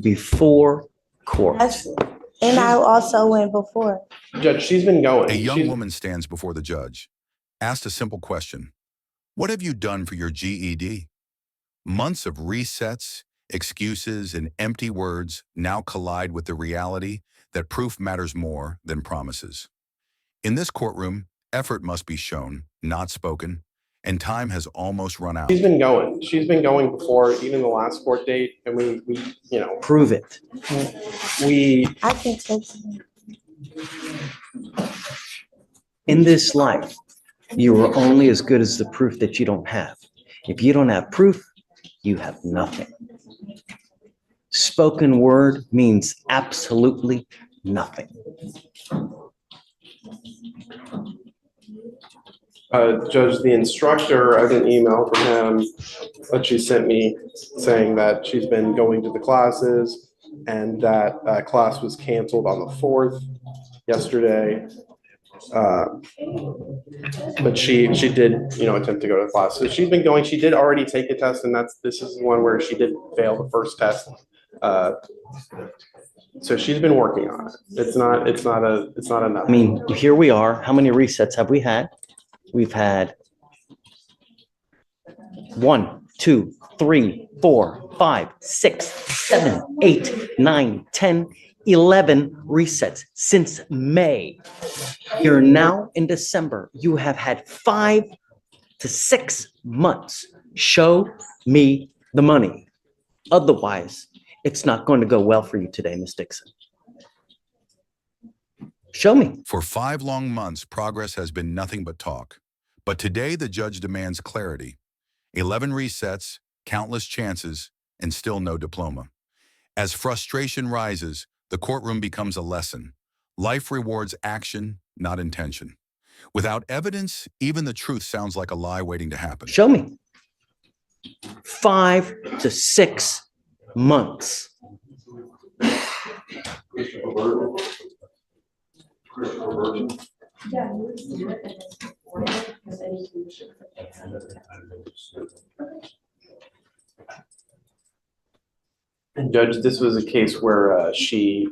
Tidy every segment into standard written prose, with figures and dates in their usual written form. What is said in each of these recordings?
before court. And I also went before. Judge, she's been going. A young woman stands before the judge, asked a simple question. What have you done for your GED? Months of resets, excuses, and empty words now collide with the reality that proof matters more than promises. In this courtroom, effort must be shown, not spoken, and time has almost run out. She's been going. She's been going before even the last court date, and we Prove it. I can text you. In this life, you are only as good as the proof that you don't have. If you don't have proof, you have nothing. Spoken word means absolutely nothing. Judge, the instructor, I have an email from him that she sent me saying that she's been going to the classes and that class was canceled on the 4th yesterday. But she did, attempt to go to the class. So she's been going. She did already take a test, and this is one where she did fail the first test. So she's been working on it. It's not enough. I mean, here we are. How many resets have we had? We've had 1, 2, 3, 4, 5, 6, 7, 8, 9, 10, 11 resets since May. You're now in December. You have had 5 to 6 months. Show me the money. Otherwise, it's not going to go well for you today, Ms. Dixon. Show me. For 5 long months, progress has been nothing but talk. But today, the judge demands clarity. 11 resets, countless chances, and still no diploma. As frustration rises, the courtroom becomes a lesson. Life rewards action, not intention. Without evidence, even the truth sounds like a lie waiting to happen. Show me. 5 to 6 months. And Judge, this was a case where she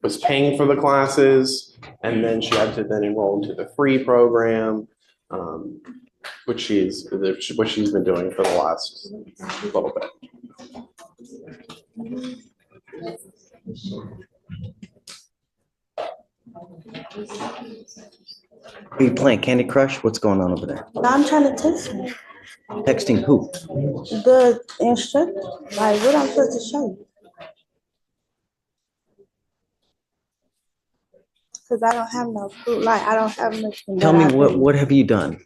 was paying for the classes, and then she had to then enroll into the free program, which she's been doing for the last little bit. Are you playing Candy Crush? What's going on over there? I'm trying to text you. Texting who? The instructor. Like, what I'm supposed to show you? Because I don't have no proof. Like, I don't have nothing. Tell me what have you done?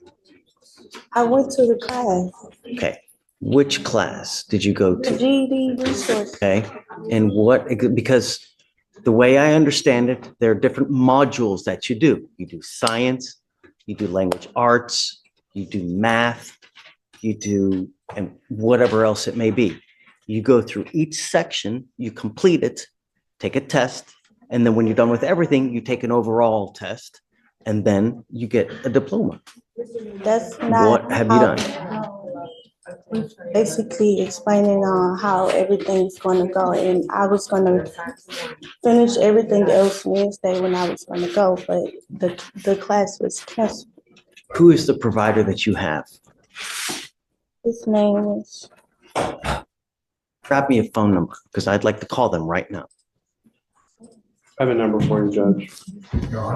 I went to the class. Okay. Which class did you go The to? GED resource. Okay. And because the way I understand it, there are different modules that you do. You do science, you do language arts, you do math, you do, and whatever else it may be. You go through each section, you complete it, take a test, and then when you're done with everything, you take an overall test, and then you get a diploma. That's not. What have you done? Basically explaining on how everything's going to go, and I was going to finish everything else Wednesday when I was going to go, but the class was canceled. Who is the provider that you have? His name is. Grab me a phone number because I'd like to call them right now. I have a number for you, Judge. Go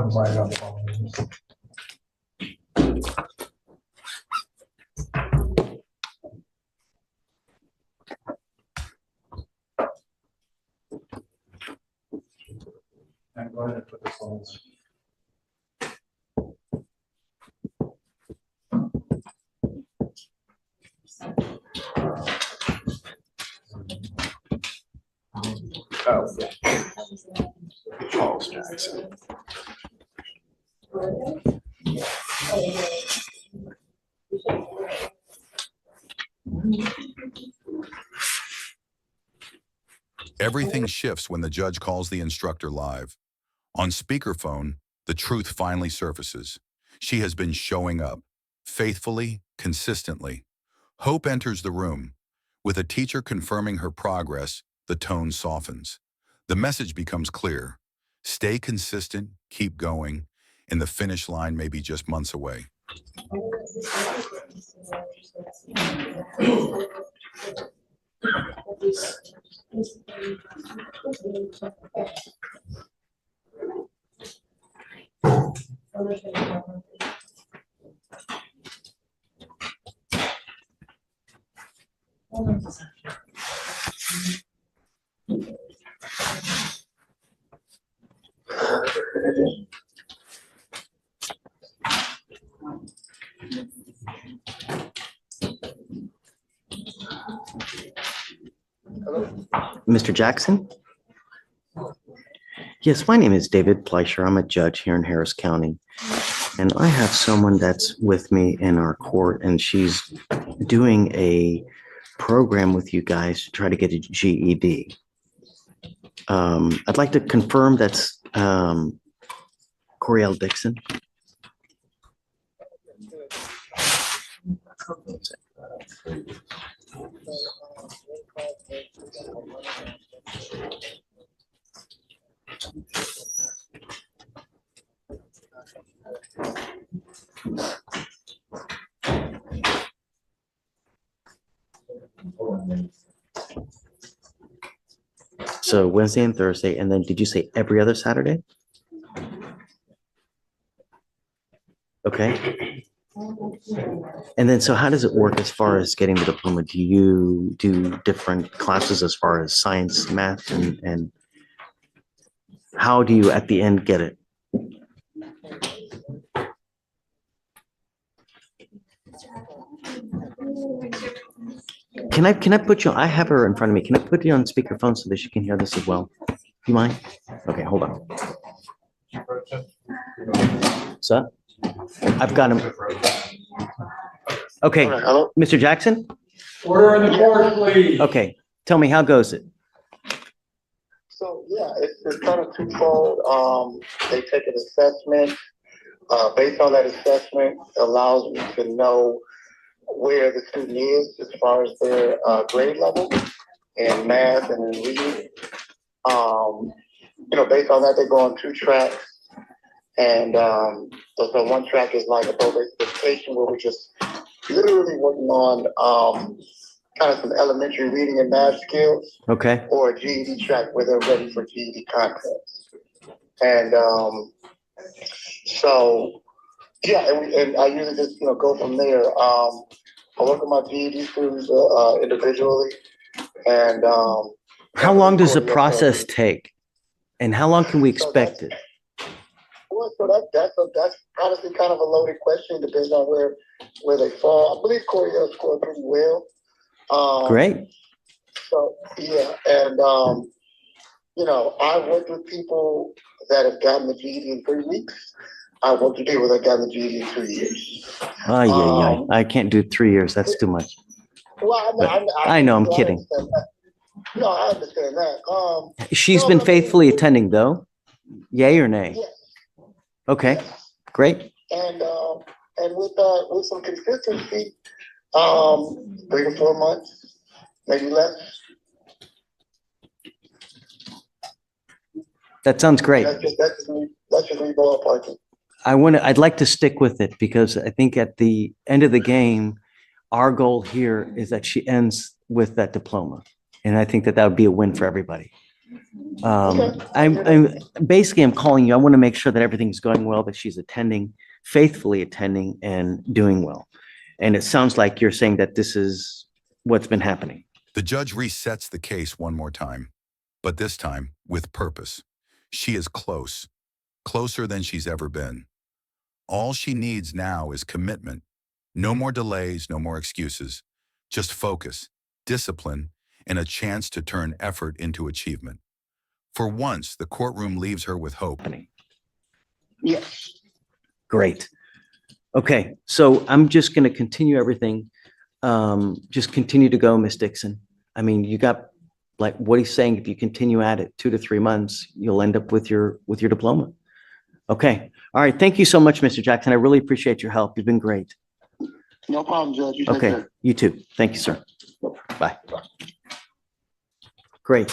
ahead and put this on. Oh, yeah. Charles Jackson. Everything shifts when the judge calls the instructor live. On speakerphone, the truth finally surfaces. She has been showing up, faithfully, consistently. Hope enters the room. With a teacher confirming her progress, the tone softens. The message becomes clear. Stay consistent, keep going, and the finish line may be just months away. Mr. Jackson? Yes, my name is David Pleicher. I'm a judge here in Harris County. And I have someone that's with me in our court, and she's doing a program with you guys to try to get a GED. I'd like to confirm that's Coriel Dixon. So Wednesday and Thursday, and then did you say every other Saturday? Okay. And then, so how does it work as far as getting the diploma? Do you do different classes as far as science, math, and how do you at the end get it? Can I put you, I have her in front of me. Can I put you on speakerphone so that she can hear this as well? Do you mind? Okay, hold on. So I've got him. Okay, Hello? Mr. Jackson? Order in the court, please. Okay, tell me, how goes it? So, yeah, it's kind of twofold. They take an assessment. Based on that assessment, allows me to know where the student is as far as their grade level in math and in reading. Based on that, they go on 2 tracks. And so one track is like a basic education where we're just literally working on kind of some elementary reading and math skills. Okay. Or a GED track where they're ready for GED contests. And so, yeah, and I usually just, go from there. I work with my GED students individually. And How long does the process take? And how long can we expect it? Well, so that's honestly kind of a loaded question. Depends on where they fall. I believe Coriel scored pretty well. Great. So yeah, and I worked with people that have gotten the GED in 3 weeks. I worked with people that got the GED in 2 years. Oh, yeah. I can't do 3 years. That's too much. Well, I know, I'm kidding. No, I understand that. She's been faithfully attending though? Yay or nay? Yes. Okay, great. And with some consistency, 3 to 4 months, maybe less. That sounds great. That's just me ballparking. I'd like to stick with it because I think at the end of the game, our goal here is that she ends with that diploma. And I think that would be a win for everybody. I'm calling you. I want to make sure that everything's going well, that she's attending, faithfully attending and doing well. And it sounds like you're saying that this is what's been happening. The judge resets the case one more time, but this time with purpose. She is close, closer than she's ever been. All she needs now is commitment. No more delays, no more excuses. Just focus, discipline, and a chance to turn effort into achievement. For once, the courtroom leaves her with hope. Yes. Great. Okay, so I'm just going to continue everything. Just continue to go, Miss Dixon. I mean, you got, like what he's saying, if you continue at it 2 to 3 months, you'll end up with your diploma. Okay. All right. Thank you so much, Mr. Jackson. I really appreciate your help. You've been great. No problem, Judge. You take Okay. care. You too. Thank you, sir. Bye. Great.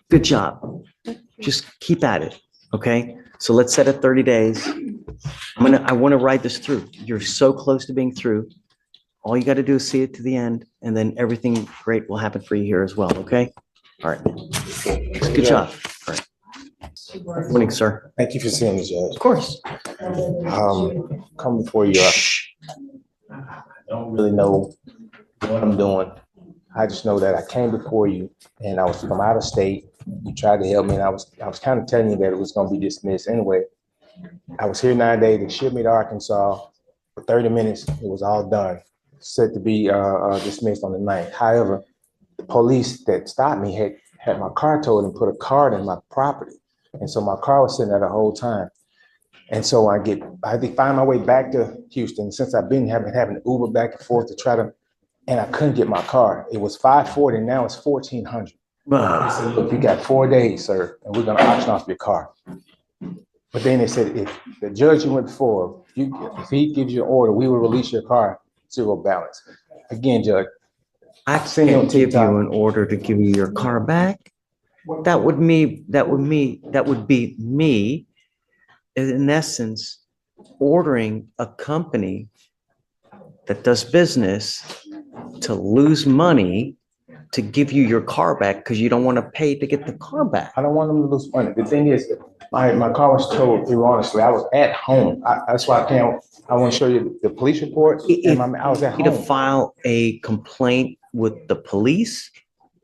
Good job. Just keep at it, okay? So let's set it 30 days. I want to ride this through. You're so close to being through. All you got to do is see it to the end, and then everything great will happen for you here as well, okay? All right. Good job. All right. Morning, sir. Thank you for seeing me, Judge. Of course. Come before you. I don't really know what I'm doing. I just know that I came before you and I was from out of state. You tried to help me and I was kind of telling you that it was going to be dismissed anyway. I was here 9 days. They shipped me to Arkansas for 30 minutes. It was all done. Set to be dismissed on the 9th. However, the police that stopped me had my car towed and put a card in my property. And so my car was sitting there the whole time. And so I had to find my way back to Houston. Since I've been having Uber back and forth to try to, and I couldn't get my car. It was $540, now it's $1,400. They said, look, you got 4 days, sir, and we're gonna auction off your car. But then they said, if the judge you went before, if he gives you an order, we will release your car, zero balance. Again, Judge. I can't give you an order to give you your car back. That would be me, in essence, ordering a company that does business to lose money to give you your car back because you don't want to pay to get the car back. I don't want them to lose money. The thing is, my car was towed erroneously. I was at home. That's why I want to show you the police report. I was at home. To file a complaint with the police,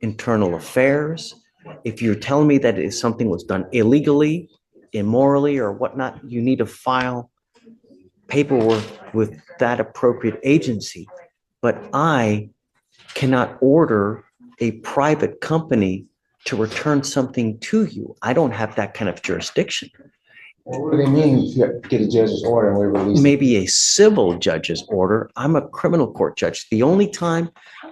internal affairs. If you're telling me that something was done illegally, immorally, or whatnot, you need to file paperwork with that appropriate agency. But I cannot order a private company to return something to you. I don't have that kind of jurisdiction. What do they mean if you get a judge's order and we release it? Maybe a civil judge's order. I'm a criminal court judge. The only time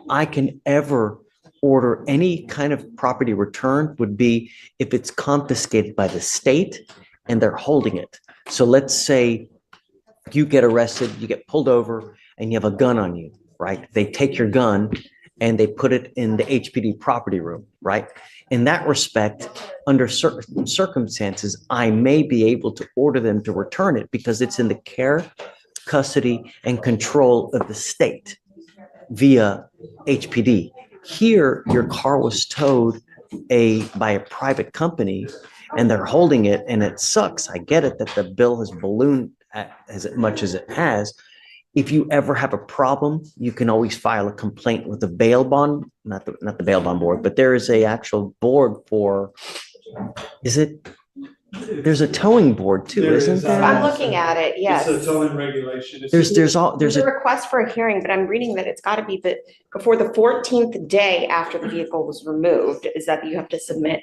I can ever order any kind of property returned would be if it's confiscated by the state and they're holding it. So let's say you get arrested, you get pulled over, and you have a gun on you, right? They take your gun and they put it in the HPD property room, right? In that respect, under certain circumstances, I may be able to order them to return it because it's in the care, custody, and control of the state via HPD. Here, your car was towed by a private company and they're holding it, and it sucks. I get it that the bill has ballooned as much as it has. If you ever have a problem, you can always file a complaint with the bail bond, not the bail bond board, but there is a actual board for, there's a towing board too, isn't there? I'm looking at it, yes. It's a towing regulation. There's There's a request for a hearing, but I'm reading that it's got to be before the 14th day after the vehicle was removed, is that you have to submit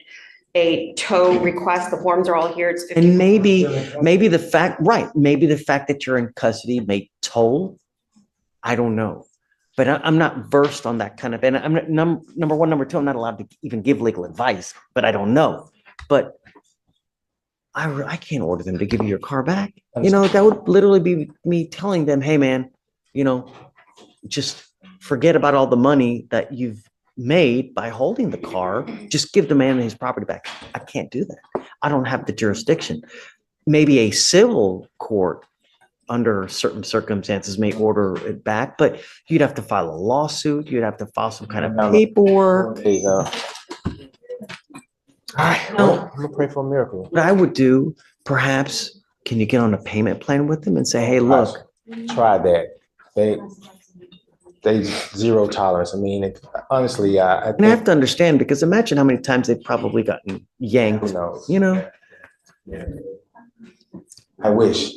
a tow request. The forms are all here. It's 50. And maybe the fact that you're in custody may toll. I don't know, but I'm not versed on that kind of, and I'm number one, number two, I'm not allowed to even give legal advice, but I don't know. But I can't order them to give you your car back. You know, that would literally be me telling them, hey man, you know, just forget about all the money that you've made by holding the car. Just give the man his property back. I can't do that. I don't have the jurisdiction. Maybe a civil court under certain circumstances may order it back, but you'd have to file a lawsuit. You'd have to file some kind of paperwork. Okay, all right, well, I'm gonna pray for a miracle. What I would do, perhaps, can you get on a payment plan with them and say, hey, look. Try that. They zero tolerance. I mean, honestly, And I have to understand, because imagine how many times they've probably gotten yanked, who knows? you know? I wish.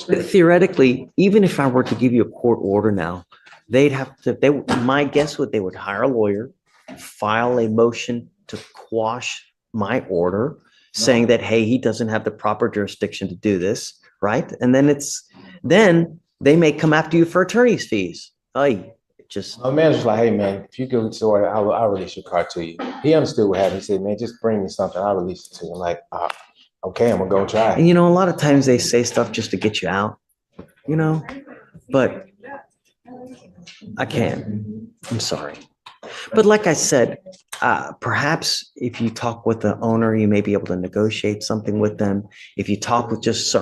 But theoretically, even if I were to give you a court order now, my guess would they would hire a lawyer, file a motion to quash my order, saying that, hey, he doesn't have the proper jurisdiction to do this, right? And then they may come after you for attorney's fees. My manager's like, hey man, if you go to order, I'll release your car to you. He understood what happened. He said, man, just bring me something. I'll release it to you. I'm like, okay, I'm gonna go try it. And you know, a lot of times they say stuff just to get you out, you know, but I can't. I'm sorry. But like I said, perhaps if you talk with the owner, you may be able to negotiate something with them. If you talk with just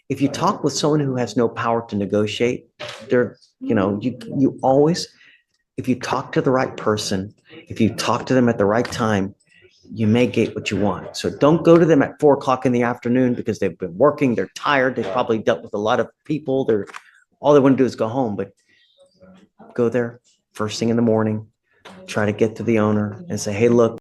if you talk with someone who has no power to negotiate, you always, if you talk to the right person, if you talk to them at the right time, you may get what you want. So don't go to them at 4 o'clock in the afternoon because they've been working, they're tired, they've probably dealt with a lot of people, all they want to do is go home, but go there first thing in the morning, try to get to the owner and say, hey, look,